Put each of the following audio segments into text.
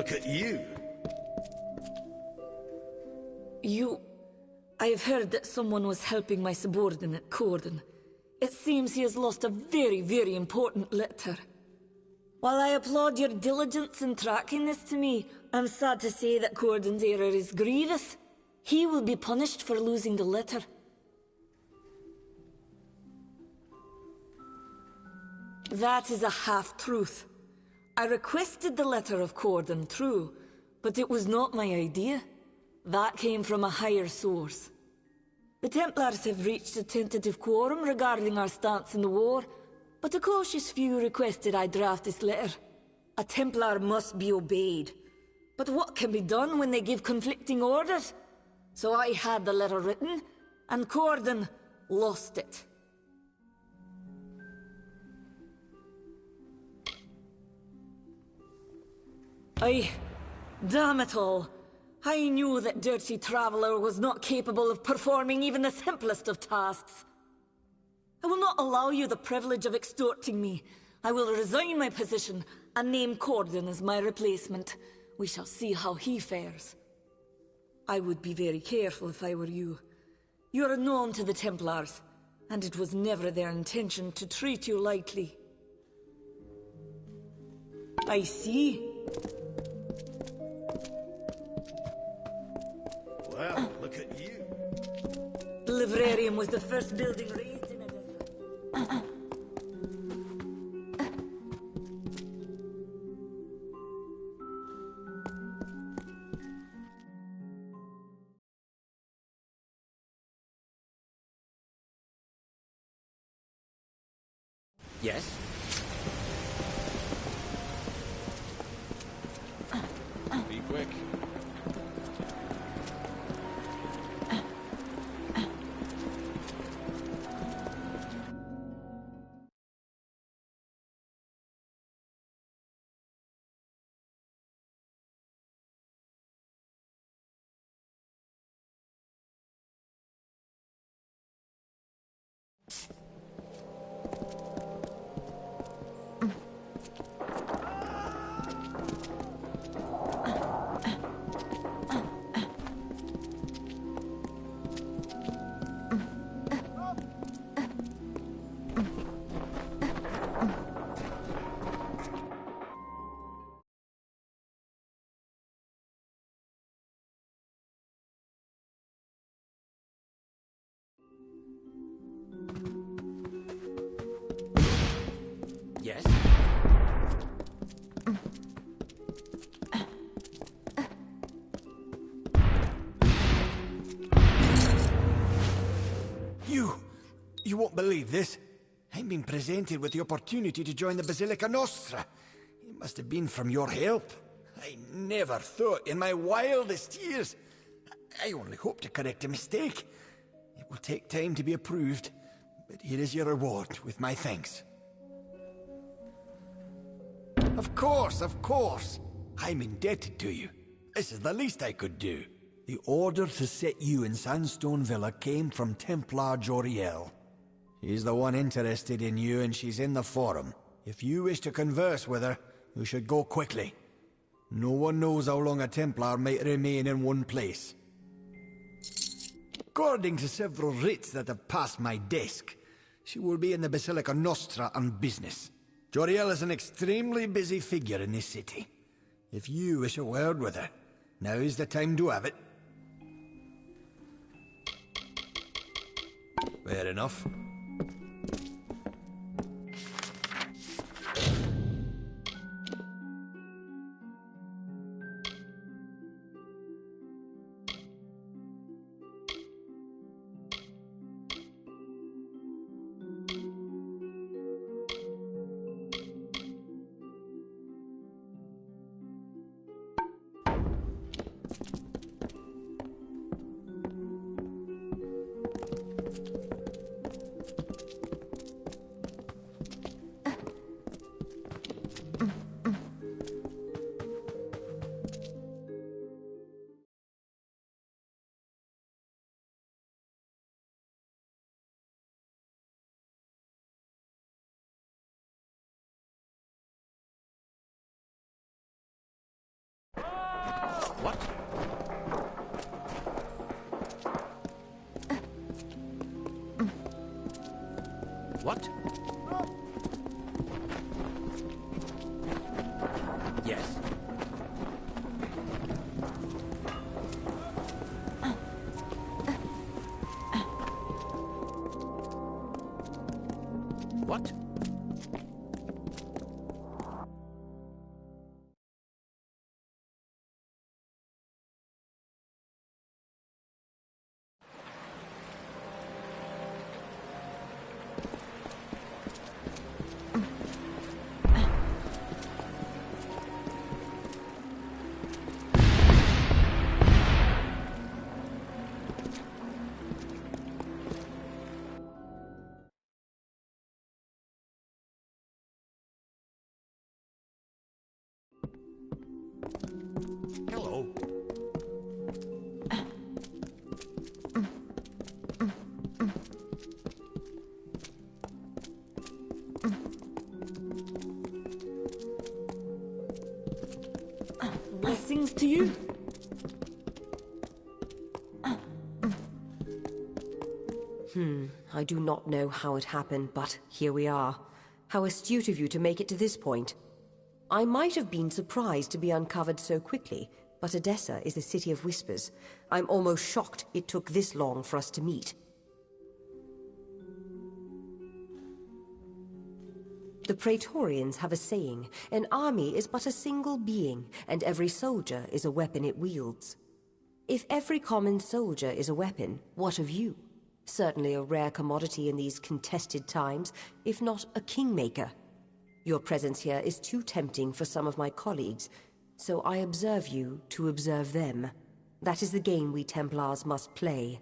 look at you. I have heard that someone was helping my subordinate, Corden. It seems he has lost a very, very important letter. While I applaud your diligence in tracking this to me, I'm sad to say that Corden's error is grievous. He will be punished for losing the letter. That is a half-truth. I requested the letter of Corden, true, but it was not my idea. That came from a higher source. The Templars have reached a tentative quorum regarding our stance in the war, but a cautious few requested I draft this letter. A Templar must be obeyed. But what can be done when they give conflicting orders? So I had the letter written, and Corden lost it. Damn it all. I knew that Dirty Traveler was not capable of performing even the simplest of tasks. I will not allow you the privilege of extorting me. I will resign my position and name Corden as my replacement. We shall see how he fares. I would be very careful if I were you. You are known to the Templars, and it was never their intention to treat you lightly. I see. Well, look at you. The Librarium was the first building raised in Edessa. Yes? Be quick. Yes? You won't believe this. I'm being presented with the opportunity to join the Basilica Nostra. It must have been from your help. I never thought in my wildest years. I only hope to correct a mistake. It will take time to be approved, but here is your reward with my thanks. Of course, of course. I'm indebted to you. This is the least I could do. The order to set you in Sandstone Villa came from Templar Joriel. She's the one interested in you, and she's in the Forum. If you wish to converse with her, you should go quickly. No one knows how long a Templar might remain in one place. According to several writs that have passed my desk, she will be in the Basilica Nostra on business. Joriel is an extremely busy figure in this city. If you wish a word with her, now is the time to have it. Fair enough. What? Yes. What? Hello. Blessings to you. I do not know how it happened, but here we are. How astute of you to make it to this point. I might have been surprised to be uncovered so quickly, but Odessa is a city of whispers. I'm almost shocked it took this long for us to meet. The Praetorians have a saying, an army is but a single being, and every soldier is a weapon it wields. If every common soldier is a weapon, what of you? Certainly a rare commodity in these contested times, if not a kingmaker. Your presence here is too tempting for some of my colleagues, so I observe you to observe them. That is the game we Templars must play.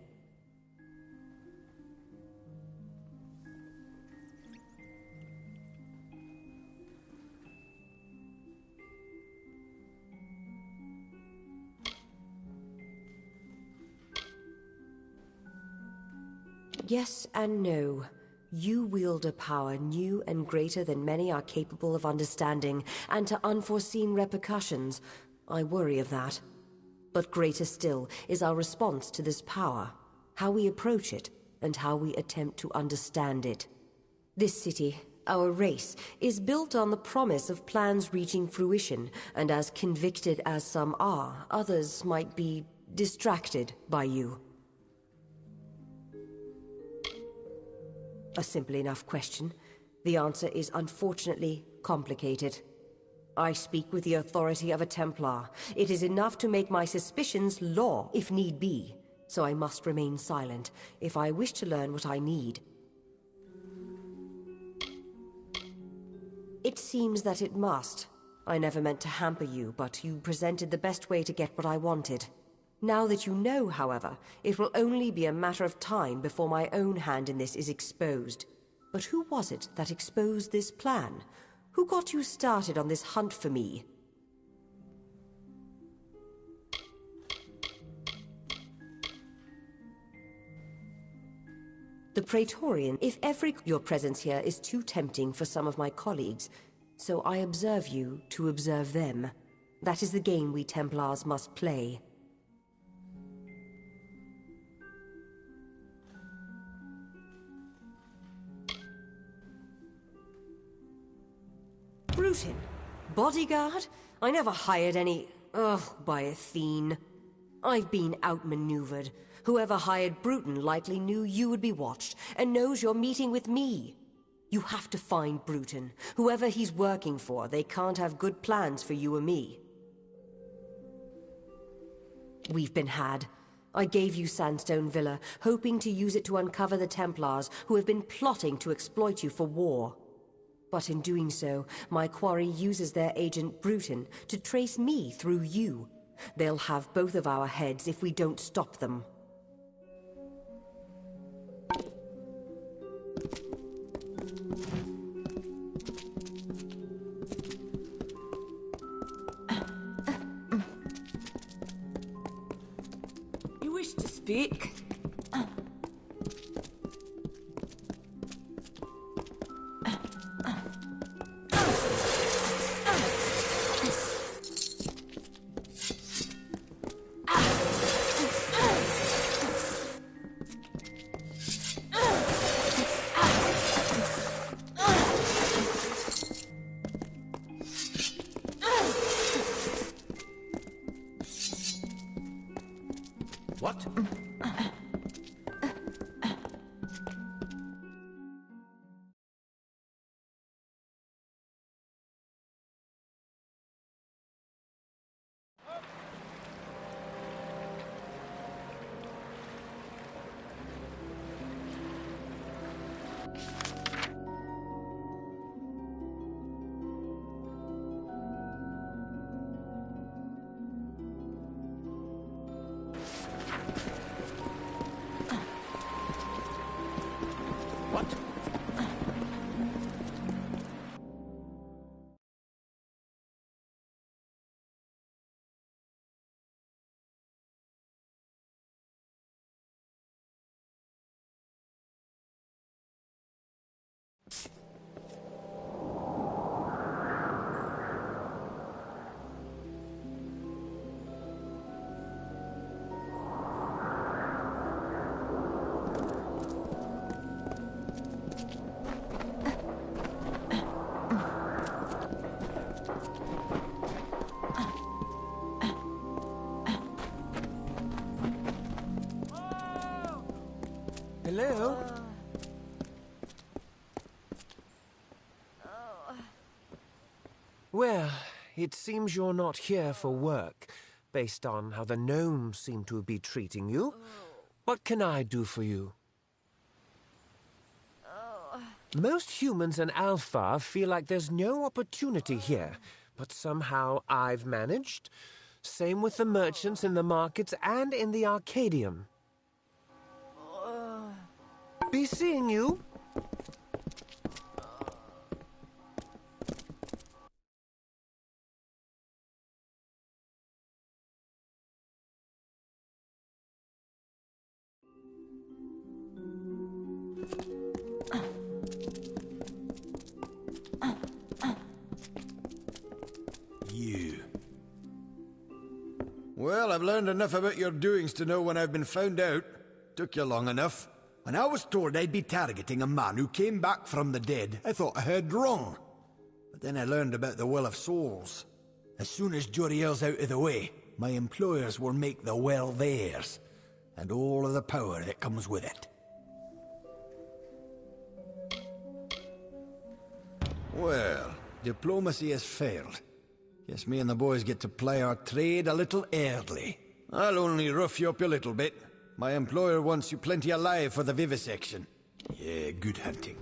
Yes and no. You wield a power new and greater than many are capable of understanding, and to unforeseen repercussions. I worry of that. But greater still is our response to this power, how we approach it, and how we attempt to understand it. This city, our race, is built on the promise of plans reaching fruition, and as convicted as some are, others might be distracted by you. A simple enough question. The answer is unfortunately complicated. I speak with the authority of a Templar. It is enough to make my suspicions law, if need be. So I must remain silent, if I wish to learn what I need. It seems that it must. I never meant to hamper you, but you presented the best way to get what I wanted. Now that you know, however, it will only be a matter of time before my own hand in this is exposed. But who was it that exposed this plan? Who got you started on this hunt for me? The Praetorian, if your presence here is too tempting for some of my colleagues, so I observe you to observe them. That is the game we Templars must play. Bruton? Bodyguard? I never hired any... Ugh, by Athene. I've been outmaneuvered. Whoever hired Bruton likely knew you would be watched, and knows you're meeting with me. You have to find Bruton. Whoever he's working for, they can't have good plans for you or me. We've been had. I gave you Sandstone Villa, hoping to use it to uncover the Templars who have been plotting to exploit you for war. But in doing so, my quarry uses their agent Bruton to trace me through you. They'll have both of our heads if we don't stop them. You wish to speak? Hello? Well, it seems you're not here for work, based on how the gnomes seem to be treating you. What can I do for you? Most humans in Alpha feel like there's no opportunity here, but somehow I've managed. Same with the merchants in the markets and in the Arcadium. Be seeing you. You. Well, I've learned enough about your doings to know when I've been found out. Took you long enough. When I was told I'd be targeting a man who came back from the dead, I thought I heard wrong. But then I learned about the Well of Souls. As soon as Joriel's out of the way, my employers will make the well theirs, and all of the power that comes with it. Well, diplomacy has failed. Guess me and the boys get to ply our trade a little early. I'll only rough you up a little bit. My employer wants you plenty alive for the vivisection. Yeah, good hunting.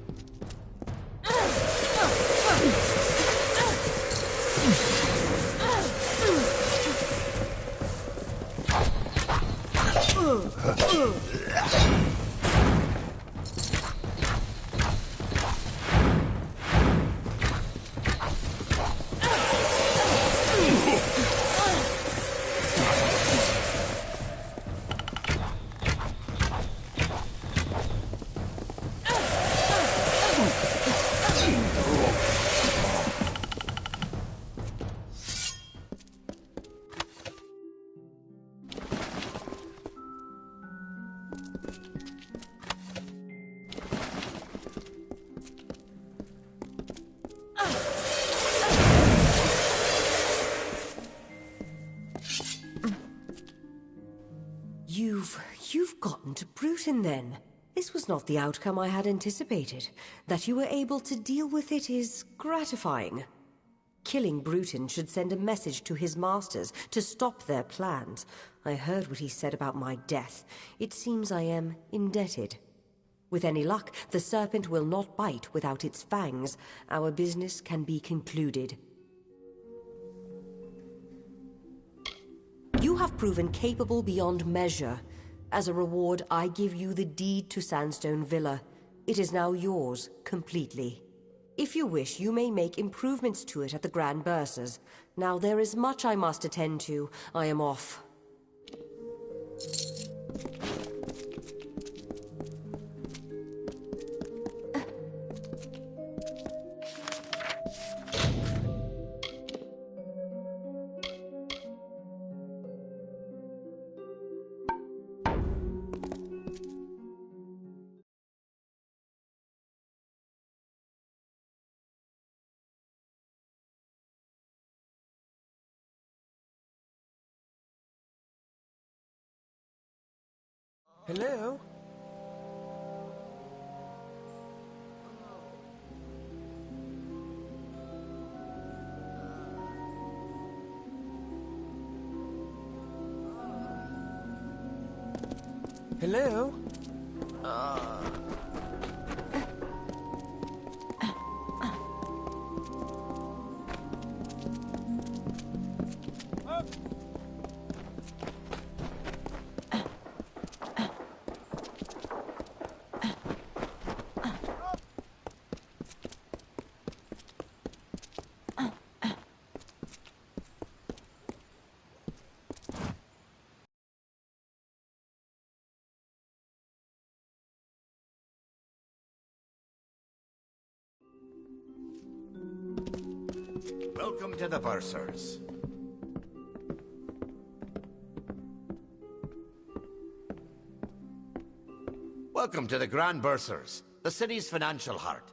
You've gotten to Bruton then. This was not the outcome I had anticipated. That you were able to deal with it is gratifying. Killing Bruton should send a message to his masters to stop their plans. I heard what he said about my death. It seems I am indebted. With any luck, the serpent will not bite without its fangs. Our business can be concluded. You have proven capable beyond measure. As a reward, I give you the deed to Sandstone Villa. It is now yours, completely. If you wish, you may make improvements to it at the Grand Bursars. Now there is much I must attend to. I am off. Hello? Hello? Welcome to the Bursars. Welcome to the Grand Bursars, the city's financial heart.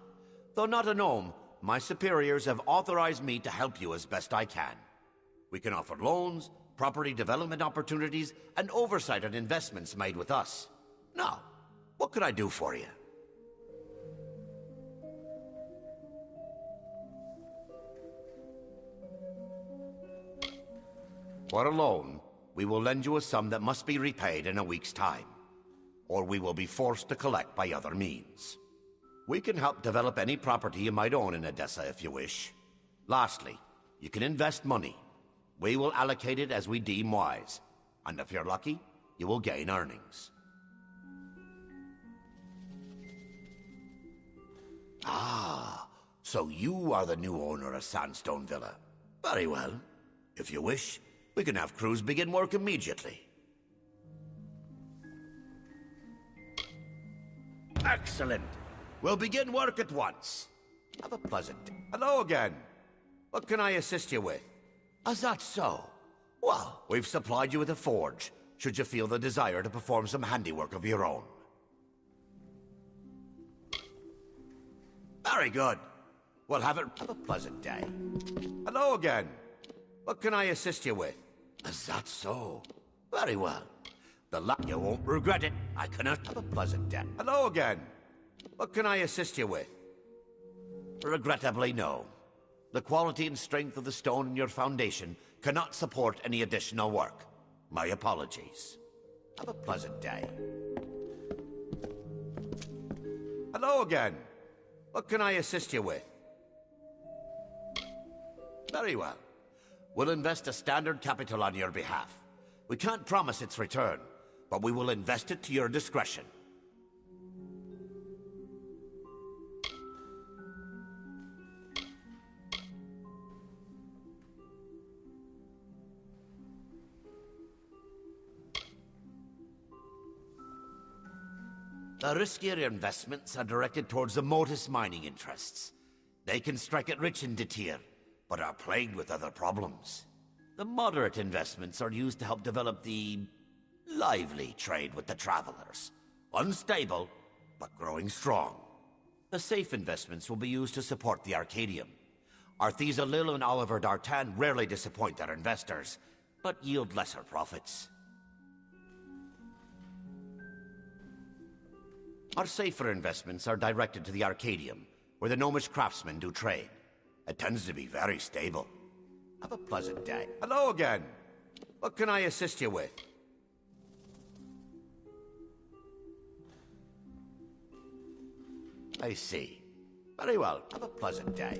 Though not a gnome, my superiors have authorized me to help you as best I can. We can offer loans, property development opportunities, and oversight on investments made with us. Now, What could I do for you? For a loan, we will lend you a sum that must be repaid in a week's time, or we will be forced to collect by other means. We can help develop any property you might own in Odessa if you wish. Lastly, you can invest money. We will allocate it as we deem wise, and if you're lucky, you will gain earnings. Ah, so you are the new owner of Sandstone Villa. Very well. If you wish, we can have crews begin work immediately. Excellent. We'll begin work at once. Have a pleasant day. Hello again. What can I assist you with? Is that so? Well, we've supplied you with a forge, should you feel the desire to perform some handiwork of your own. Very good. We'll have a pleasant day. Hello again. What can I assist you with? Is that so? Very well. The luck you won't regret it. I cannot have a pleasant day. Hello again. What can I assist you with? Regrettably, no. The quality and strength of the stone in your foundation cannot support any additional work. My apologies. Have a pleasant day. Hello again. What can I assist you with? Very well. We'll invest a standard capital on your behalf. We can't promise its return, but we will invest it to your discretion. The riskier investments are directed towards the Motus mining interests. They can strike it rich in Detir, but are plagued with other problems. The moderate investments are used to help develop the lively trade with the travelers. Unstable, but growing strong. The safe investments will be used to support the Arcadium. Arthesa Lil and Oliver D'Artan rarely disappoint their investors, but yield lesser profits. Our safer investments are directed to the Arcadium, where the gnomish craftsmen do trade. It tends to be very stable. Have a pleasant day. Hello again. What can I assist you with? I see. Very well. Have a pleasant day.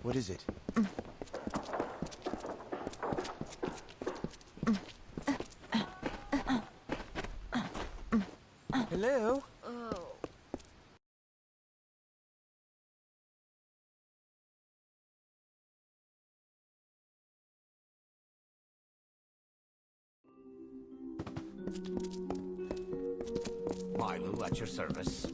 What is it? Hello? Milo, at your service.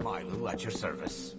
Milo at your service.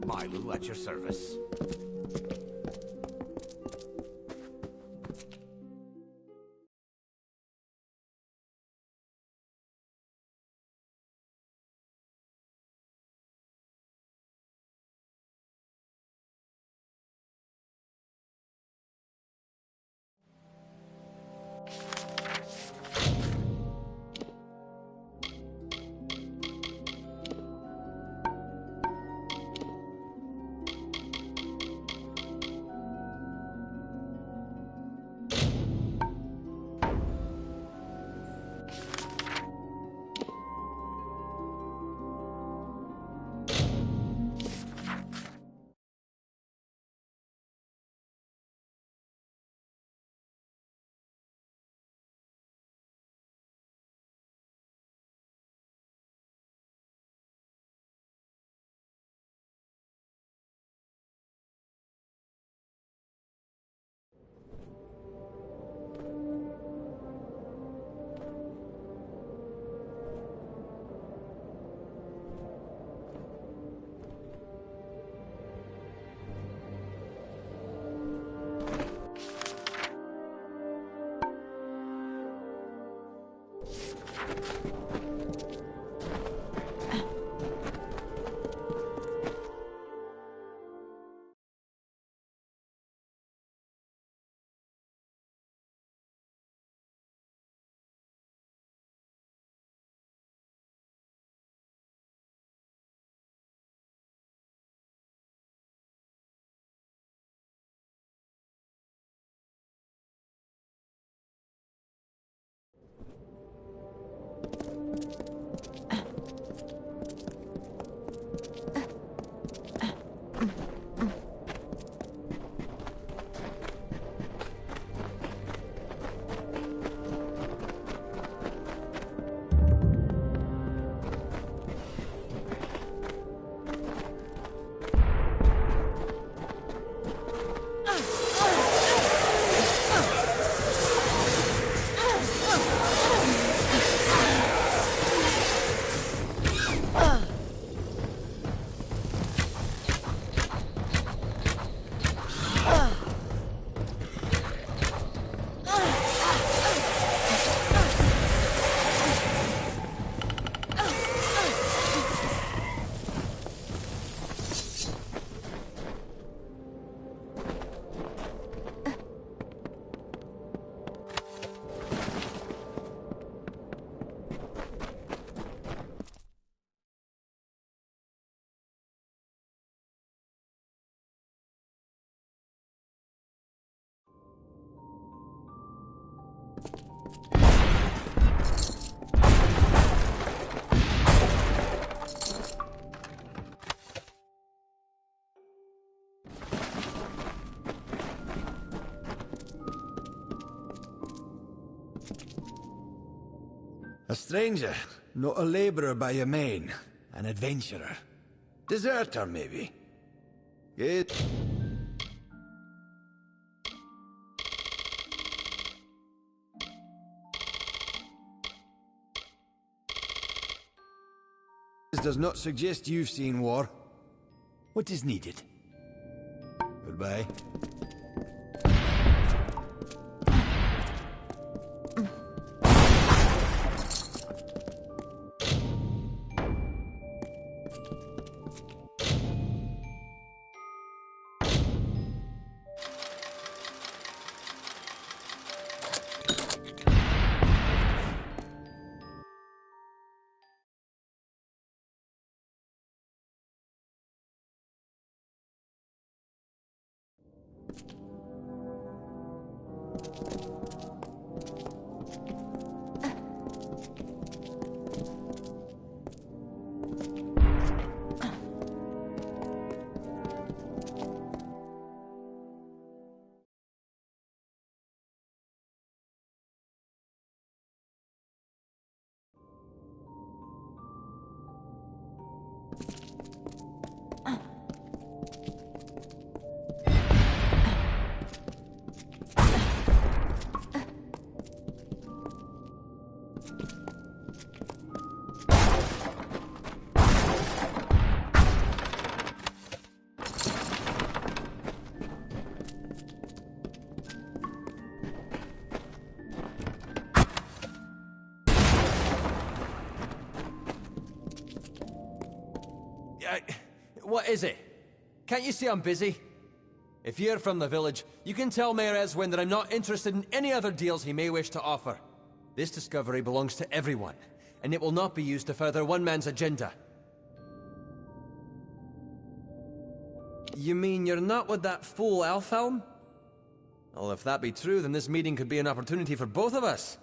Milo at your service. A stranger, not a laborer by your main. An adventurer. Deserter, maybe. Good. This does not suggest you've seen war. What is needed? Goodbye. What is it? Can't you see I'm busy? If you're from the village, you can tell Mayor Eswin that I'm not interested in any other deals he may wish to offer. This discovery belongs to everyone, and it will not be used to further one man's agenda. You mean you're not with that fool Elfhelm? Well, if that be true, then this meeting could be an opportunity for both of us.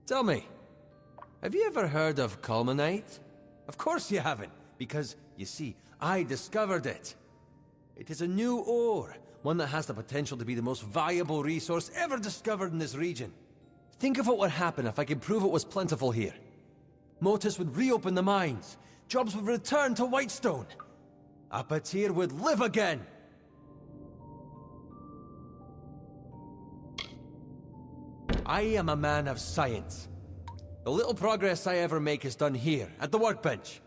Tell me, have you ever heard of Culminite? Of course you haven't, because, you see, I discovered it. It is a new ore, one that has the potential to be the most valuable resource ever discovered in this region. Think of what would happen if I could prove it was plentiful here. Motus would reopen the mines, jobs would return to Whitestone. Apatir would live again! I am a man of science. The little progress I ever make is done here, at the workbench.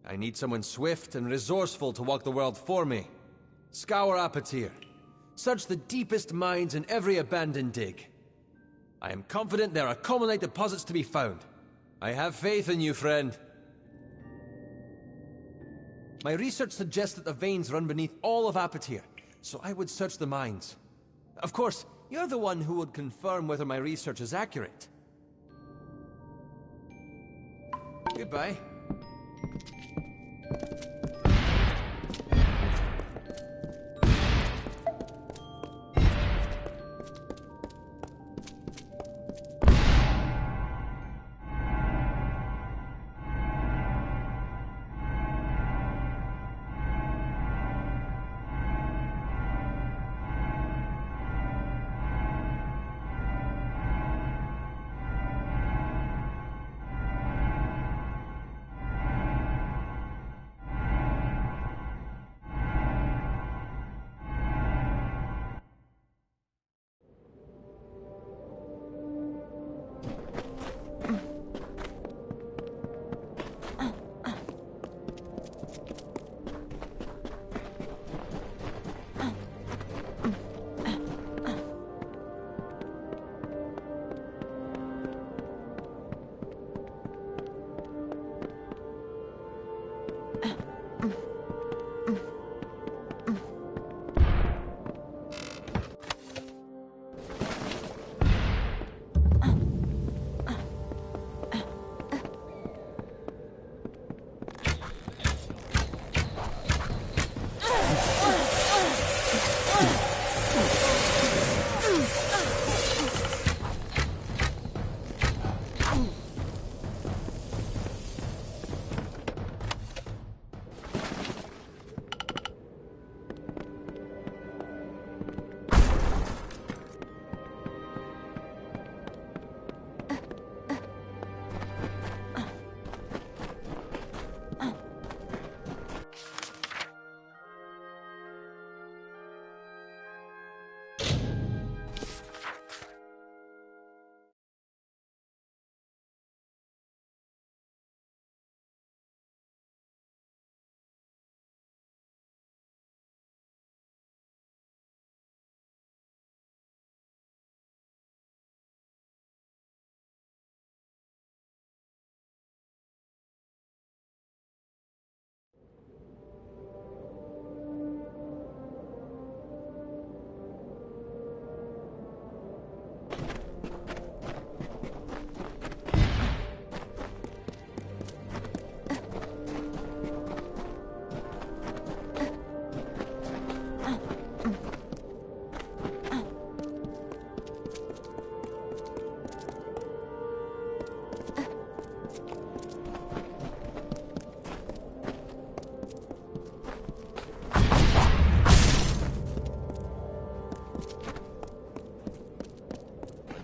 I need someone swift and resourceful to walk the world for me. Scour Apatir. Search the deepest mines in every abandoned dig. I am confident there are Culminite deposits to be found. I have faith in you, friend. My research suggests that the veins run beneath all of Apatir, so I would search the mines. Of course, you're the one who would confirm whether my research is accurate. Goodbye.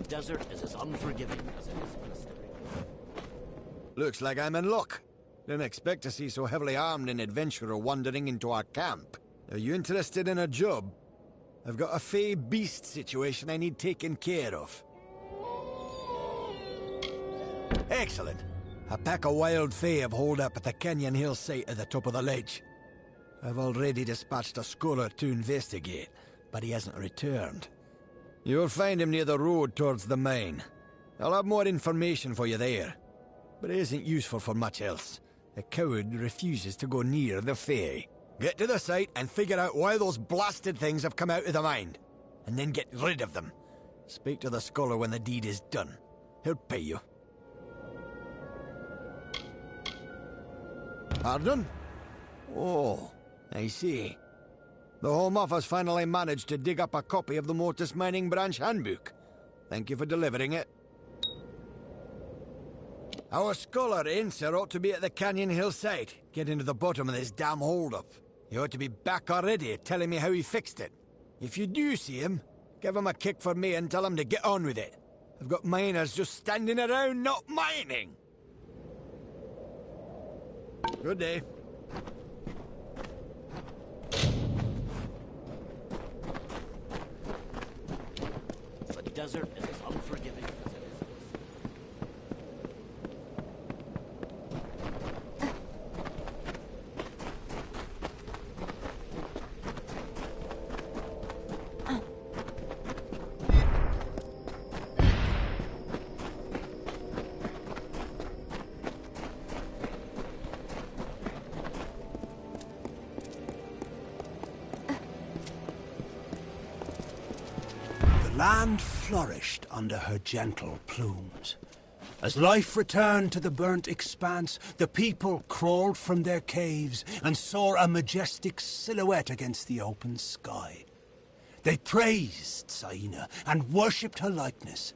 desert is as unforgiving as it is blistering. Looks like I'm in luck. Didn't expect to see so heavily armed an adventurer wandering into our camp. Are you interested in a job? I've got a fey beast situation I need taken care of. Excellent. A pack of wild fey have holed up at the Canyon Hill site at the top of the ledge. I've already dispatched a scholar to investigate, but he hasn't returned. You'll find him near the road towards the mine. I'll have more information for you there. But it isn't useful for much else. The coward refuses to go near the fey. Get to the site and figure out why those blasted things have come out of the mine. And then get rid of them. Speak to the scholar when the deed is done. He'll pay you. Pardon? Oh, I see. The Home Office finally managed to dig up a copy of the Mortis Mining Branch Handbook. Thank you for delivering it. Our scholar, Incer, ought to be at the Canyon Hill site, getting to the bottom of this damn holdup. He ought to be back already, telling me how he fixed it. If you do see him, give him a kick for me and tell him to get on with it. I've got miners just standing around not mining. Good day. The desert is as unforgiving as it is. The land flourished under her gentle plumes. As life returned to the burnt expanse, the people crawled from their caves and saw a majestic silhouette against the open sky. They praised Saina and worshipped her likeness.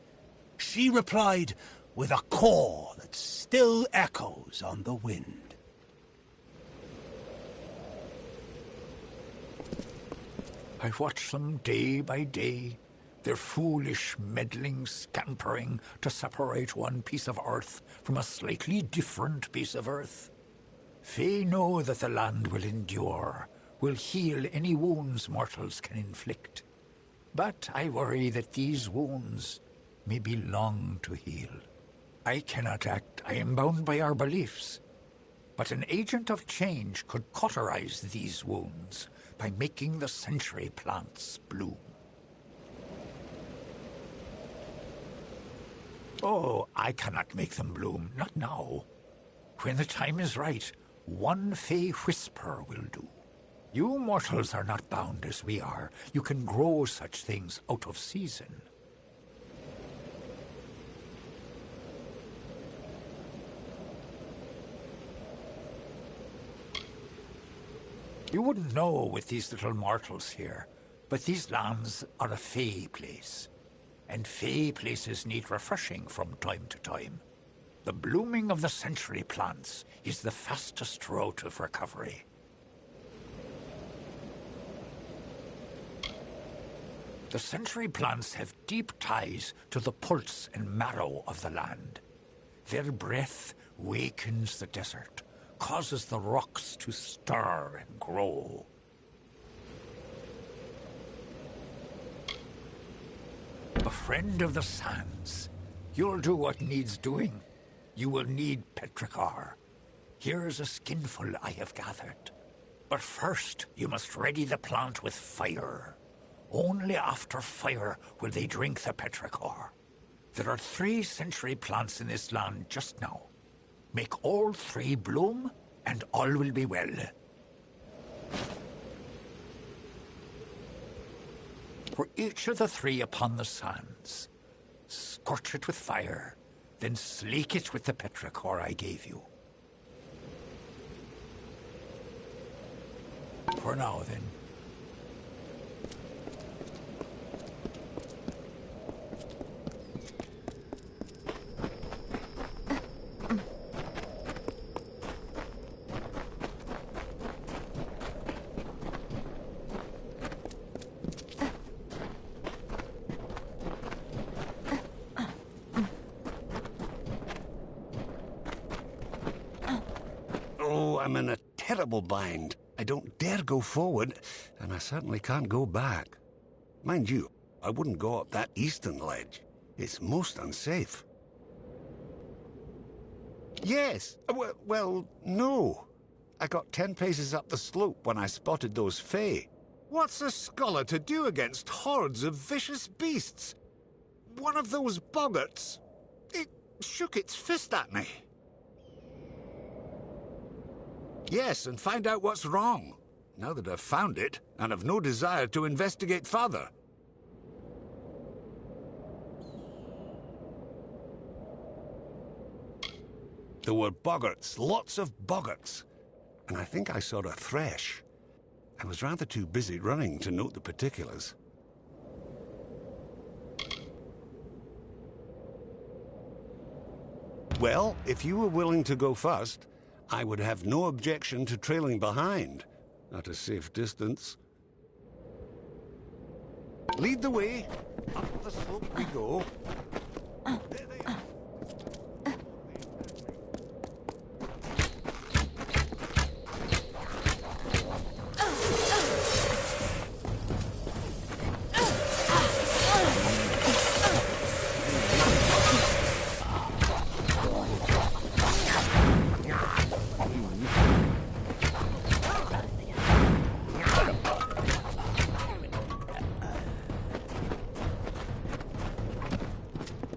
She replied with a caw that still echoes on the wind. I watch them day by day, their foolish, meddling scampering to separate one piece of earth from a slightly different piece of earth. Fae know that the land will endure, will heal any wounds mortals can inflict. But I worry that these wounds may be long to heal. I cannot act, I am bound by our beliefs. But an agent of change could cauterize these wounds by making the century plants bloom. Oh, I cannot make them bloom, not now. When the time is right, one Fey whisper will do. You mortals are not bound as we are. You can grow such things out of season. You wouldn't know with these little mortals here, but these lands are a Fey place. And Fey places need refreshing from time to time. The blooming of the century plants is the fastest route of recovery. The century plants have deep ties to the pulse and marrow of the land. Their breath wakens the desert, causes the rocks to stir and grow. A friend of the sands, you'll do what needs doing. You will need petrichor. Here's a skinful I have gathered. But first, you must ready the plant with fire. Only after fire will they drink the petrichor. There are 3 century plants in this land just now. Make all 3 bloom, and all will be well. For each of the 3 upon the sands, scorch it with fire, then slake it with the petrichor I gave you. For now, then. you, I'm in a terrible bind. I don't dare go forward, and I certainly can't go back. Mind you, I wouldn't go up that eastern ledge. It's most unsafe. Yes. Well, no. I got 10 paces up the slope when I spotted those Fae. What's a scholar to do against hordes of vicious beasts? One of those boggarts, it shook its fist at me. Yes, and find out what's wrong. Now that I've found it, and have no desire to investigate further. There were boggarts, lots of boggarts. And I think I saw a thresh. I was rather too busy running to note the particulars. Well, if you were willing to go first, I would have no objection to trailing behind, at a safe distance. Lead the way. Up the slope we go. There they are.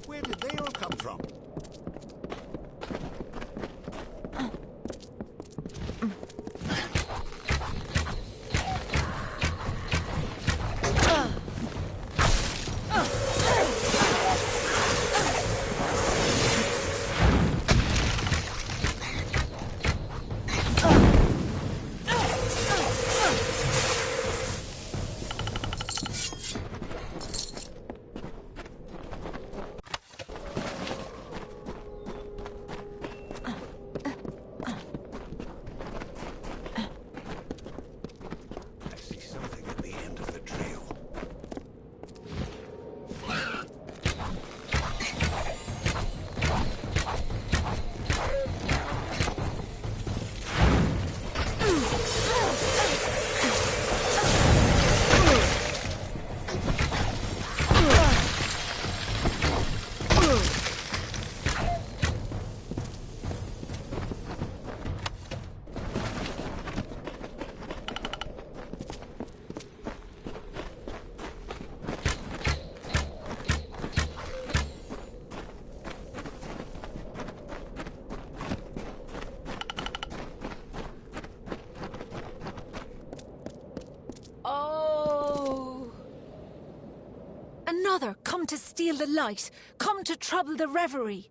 Where did they all come from? I see something at the end of the trail. Oh! Another, come to steal the light, come to trouble the reverie.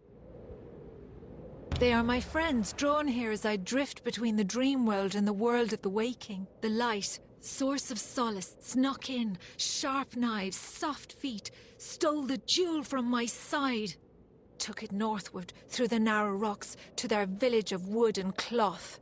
They are my friends, drawn here as I drift between the dream world and the world of the waking. The light, source of solace, snuck in, sharp knives, soft feet, stole the jewel from my side. Took it northward, through the narrow rocks, to their village of wood and cloth.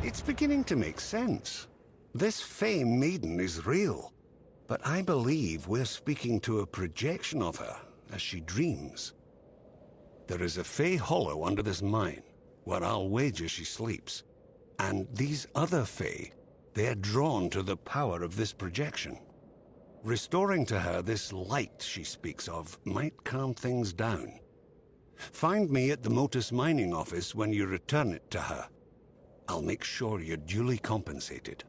It's beginning to make sense. This Fae maiden is real, but I believe we're speaking to a projection of her as she dreams. There is a Fae hollow under this mine, where I'll wager she sleeps. And these other Fae, they're drawn to the power of this projection. Restoring to her this light she speaks of might calm things down. Find me at the Motus mining office when you return it to her. I'll make sure you're duly compensated.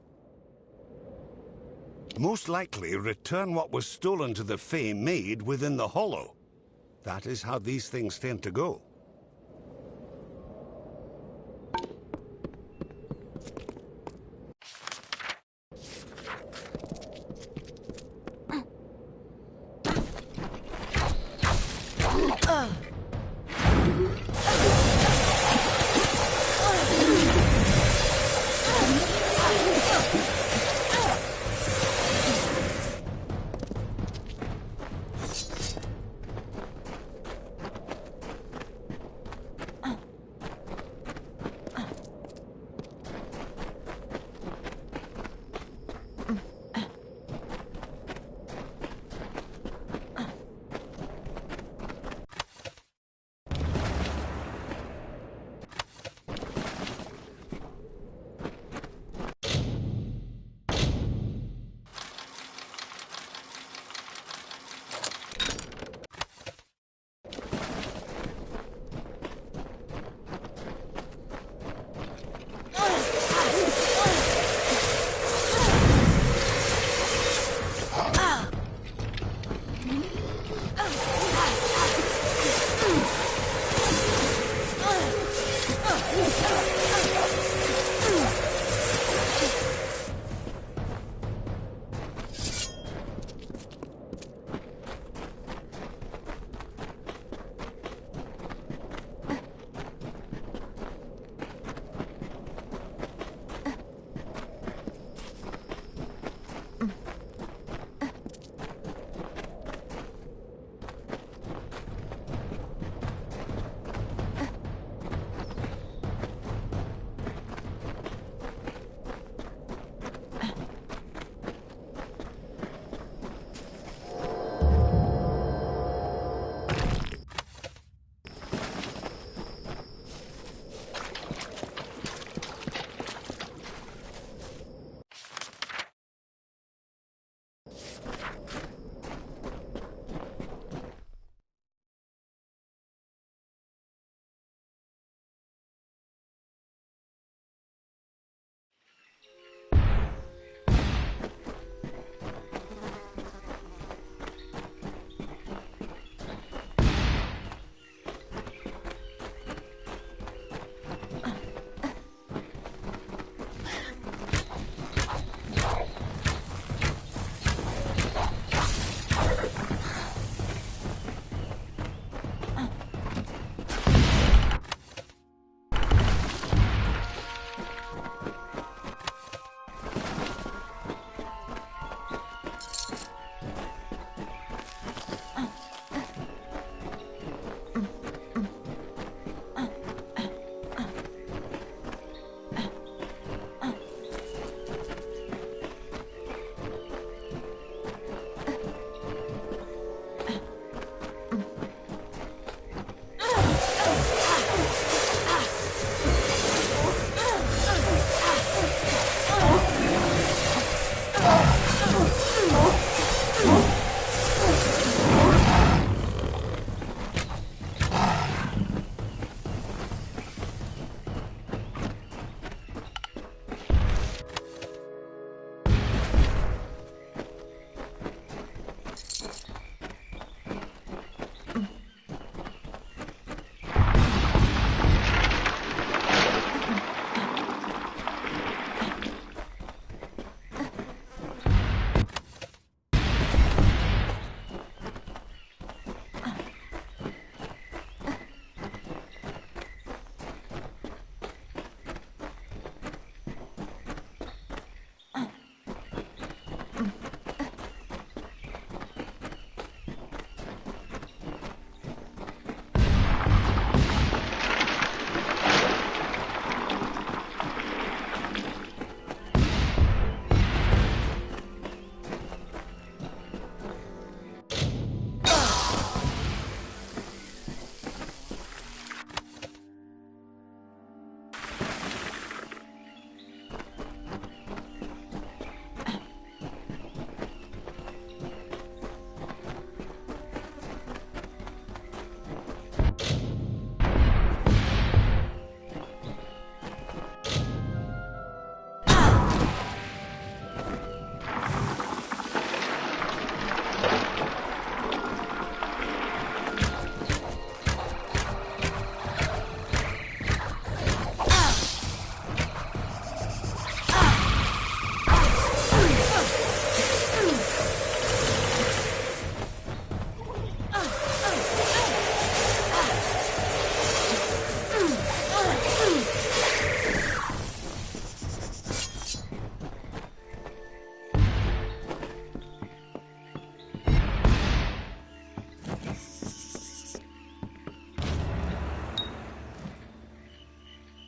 Most likely return what was stolen to the Fae maid within the hollow. That is how these things tend to go.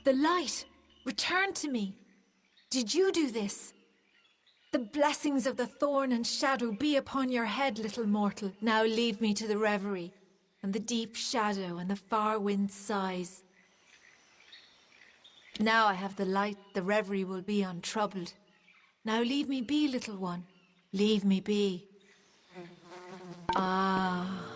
The light! Return to me! Did you do this? The blessings of the thorn and shadow be upon your head, little mortal. Now leave me to the reverie, and the deep shadow and the far wind sighs. Now I have the light, the reverie will be untroubled. Now leave me be, little one. Leave me be. Ah.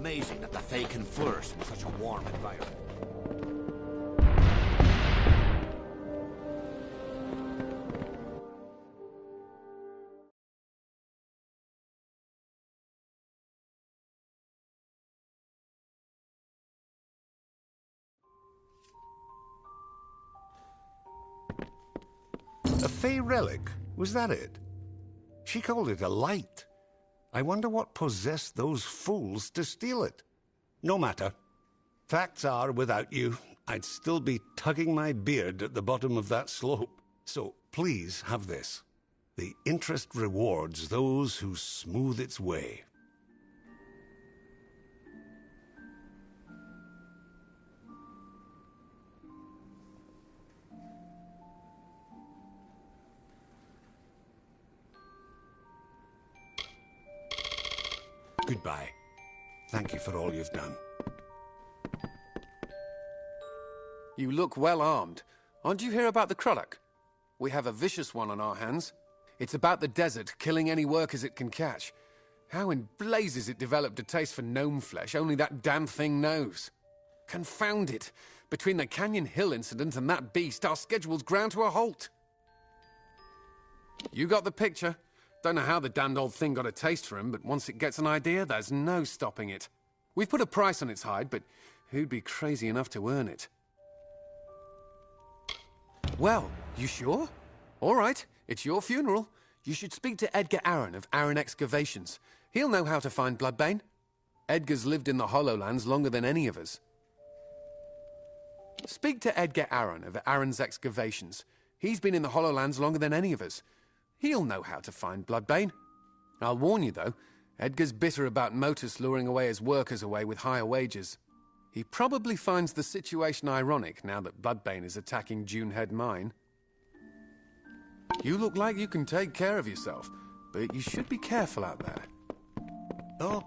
amazing that the Fae can flourish in such a warm environment. A Fey relic? Was that it? She called it a light. I wonder what possessed those fools to steal it. No matter. Facts are, without you, I'd still be tugging my beard at the bottom of that slope. So please have this. The interest rewards those who smooth its way. Goodbye. Thank you for all you've done. You look well armed. Aren't you here about the Croddock? We have a vicious one on our hands. It's about the desert, killing any workers it can catch. How in blazes it developed a taste for gnome flesh, only that damn thing knows. Confound it. Between the Canyon Hill incident and that beast, our schedule's ground to a halt. You got the picture. Don't know how the damned old thing got a taste for him, but once it gets an idea, there's no stopping it. We've put a price on its hide, but who'd be crazy enough to earn it? Well, you sure? All right, it's your funeral. You should speak to Edgar Aaron of Aaron Excavations. He'll know how to find Bloodbane. Edgar's lived in the Hollowlands longer than any of us. Speak to Edgar Aaron of Aaron's Excavations. He's been in the Hollowlands longer than any of us. He'll know how to find Bloodbane. I'll warn you, though, Edgar's bitter about Motus luring away his workers away with higher wages. He probably finds the situation ironic now that Bloodbane is attacking Dunehead Mine. You look like you can take care of yourself, but you should be careful out there. Oh.